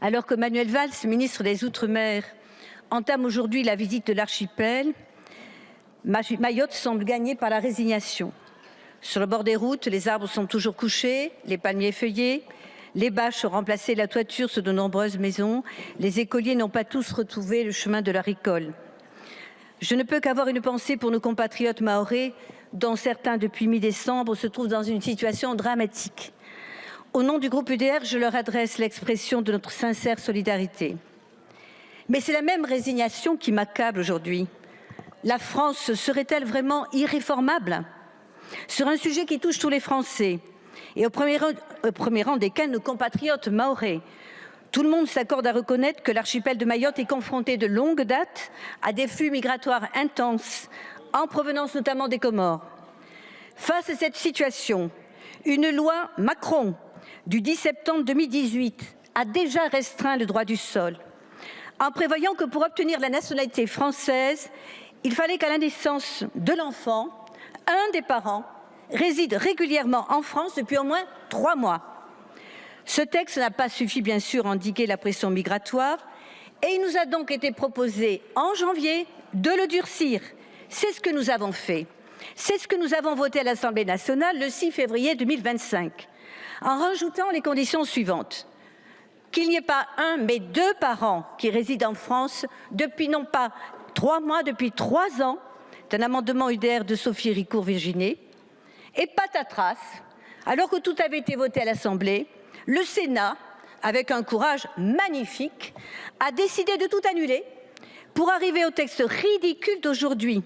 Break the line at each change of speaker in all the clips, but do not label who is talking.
Alors que Manuel Valls, ministre des Outre-mer, entame aujourd'hui la visite de l'archipel, Mayotte semble gagner par la résignation. Sur le bord des routes, les arbres sont toujours couchés, les palmiers feuillés, les bâches ont remplacé la toiture sur de nombreuses maisons, les écoliers n'ont pas tous retrouvé le chemin de leur école. Je ne peux qu'avoir une pensée pour nos compatriotes mahorais, dont certains, depuis mi-décembre, se trouvent dans une situation dramatique. Au nom du groupe UDR, je leur adresse l'expression de notre sincère solidarité. Mais c'est la même résignation qui m'accable aujourd'hui. La France serait-elle vraiment irréformable sur un sujet qui touche tous les Français et au premier rang desquels nos compatriotes mahorais? Tout le monde s'accorde à reconnaître que l'archipel de Mayotte est confronté de longue date à des flux migratoires intenses, en provenance notamment des Comores. Face à cette situation, une loi Macron du 10 septembre 2018 a déjà restreint le droit du sol, en prévoyant que pour obtenir la nationalité française, il fallait qu'à la naissance de l'enfant, un des parents réside régulièrement en France depuis au moins 3 mois. Ce texte n'a pas suffi, bien sûr, à endiguer la pression migratoire et il nous a donc été proposé en janvier de le durcir. C'est ce que nous avons fait. C'est ce que nous avons voté à l'Assemblée nationale le 6 février 2025, en rajoutant les conditions suivantes. Qu'il n'y ait pas un, mais 2 parents qui résident en France depuis non pas 3 mois, depuis 3 ans, d'un amendement UDR de Sophie Ricoeur-Virginie. Et patatras, alors que tout avait été voté à l'Assemblée, le Sénat, avec un courage magnifique, a décidé de tout annuler pour arriver au texte ridicule d'aujourd'hui.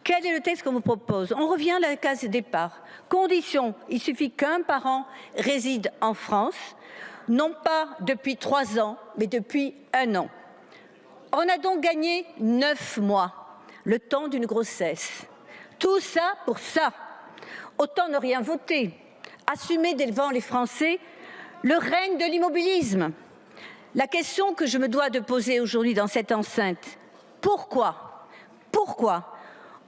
Quel est le texte qu'on vous propose? On revient à la case départ. Condition, il suffit qu'un parent réside en France, non pas depuis 3 ans, mais depuis 1 an. On a donc gagné 9 mois, le temps d'une grossesse. Tout ça pour ça. Autant ne rien voter, assumer devant les Français le règne de l'immobilisme. La question que je me dois de poser aujourd'hui dans cette enceinte, pourquoi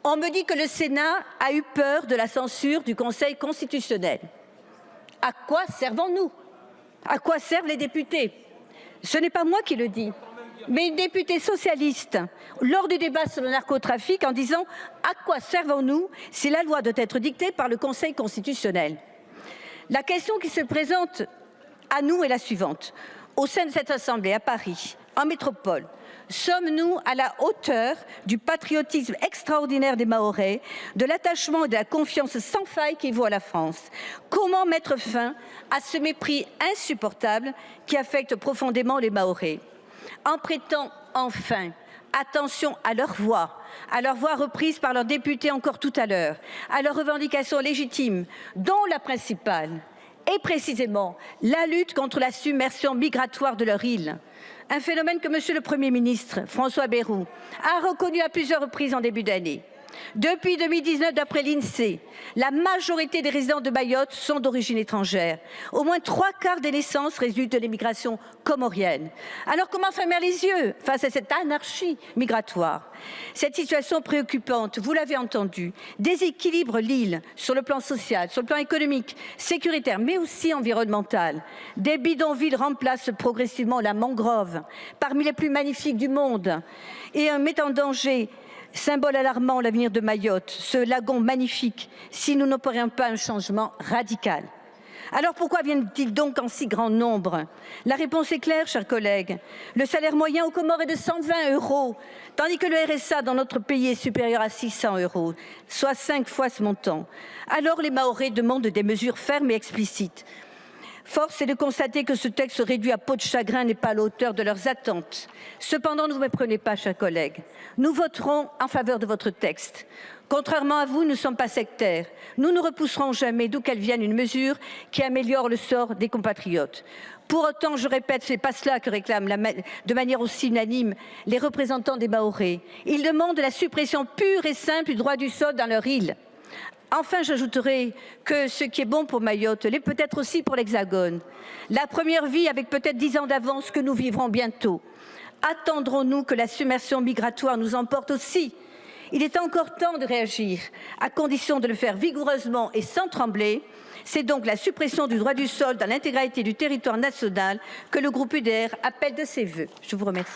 on me dit que le Sénat a eu peur de la censure du Conseil constitutionnel? À quoi servons-nous? À quoi servent les députés? Ce n'est pas moi qui le dis, mais une députée socialiste lors du débat sur le narcotrafic en disant « À quoi servons-nous si la loi doit être dictée par le Conseil constitutionnel ?» La question qui se présente à nous est la suivante. Au sein de cette Assemblée, à Paris, en métropole, sommes-nous à la hauteur du patriotisme extraordinaire des Mahorais, de l'attachement et de la confiance sans faille qui vaut à la France? Comment mettre fin à ce mépris insupportable qui affecte profondément les Mahorais? En prêtant enfin attention à leur voix reprise par leurs députés encore tout à l'heure, à leurs revendications légitimes, dont la principale est précisément la lutte contre la submersion migratoire de leur île. Un phénomène que Monsieur le Premier ministre, François Bayrou, a reconnu à plusieurs reprises en début d'année. Depuis 2019, d'après l'INSEE, la majorité des résidents de Mayotte sont d'origine étrangère. Au moins 3/4 des naissances résultent de l'immigration comorienne. Alors comment fermer les yeux face à cette anarchie migratoire? Cette situation préoccupante, vous l'avez entendu, déséquilibre l'île sur le plan social, sur le plan économique, sécuritaire, mais aussi environnemental. Des bidonvilles remplacent progressivement la mangrove, parmi les plus magnifiques du monde, et met en danger, symbole alarmant, l'avenir de Mayotte, ce lagon magnifique, si nous n'opérions pas un changement radical. Alors pourquoi viennent-ils donc en si grand nombre? La réponse est claire, chers collègues. Le salaire moyen aux Comores est de 120 €, tandis que le RSA dans notre pays est supérieur à 600 €, soit 5 fois ce montant. Alors les Mahorais demandent des mesures fermes et explicites. Force est de constater que ce texte réduit à peau de chagrin n'est pas à la hauteur de leurs attentes. Cependant, ne vous méprenez pas, chers collègues. Nous voterons en faveur de votre texte. Contrairement à vous, nous ne sommes pas sectaires. Nous ne repousserons jamais, d'où qu'elle vienne, une mesure qui améliore le sort des compatriotes. Pour autant, je répète, ce n'est pas cela que réclament de manière aussi unanime les représentants des Mahorais. Ils demandent la suppression pure et simple du droit du sol dans leur île. Enfin, j'ajouterai que ce qui est bon pour Mayotte l'est peut-être aussi pour l'Hexagone. La première vie avec peut-être 10 ans d'avance que nous vivrons bientôt. Attendrons-nous que la submersion migratoire nous emporte aussi Il est encore temps de réagir, à condition de le faire vigoureusement et sans trembler. C'est donc la suppression du droit du sol dans l'intégralité du territoire national que le groupe UDR appelle de ses vœux. Je vous remercie.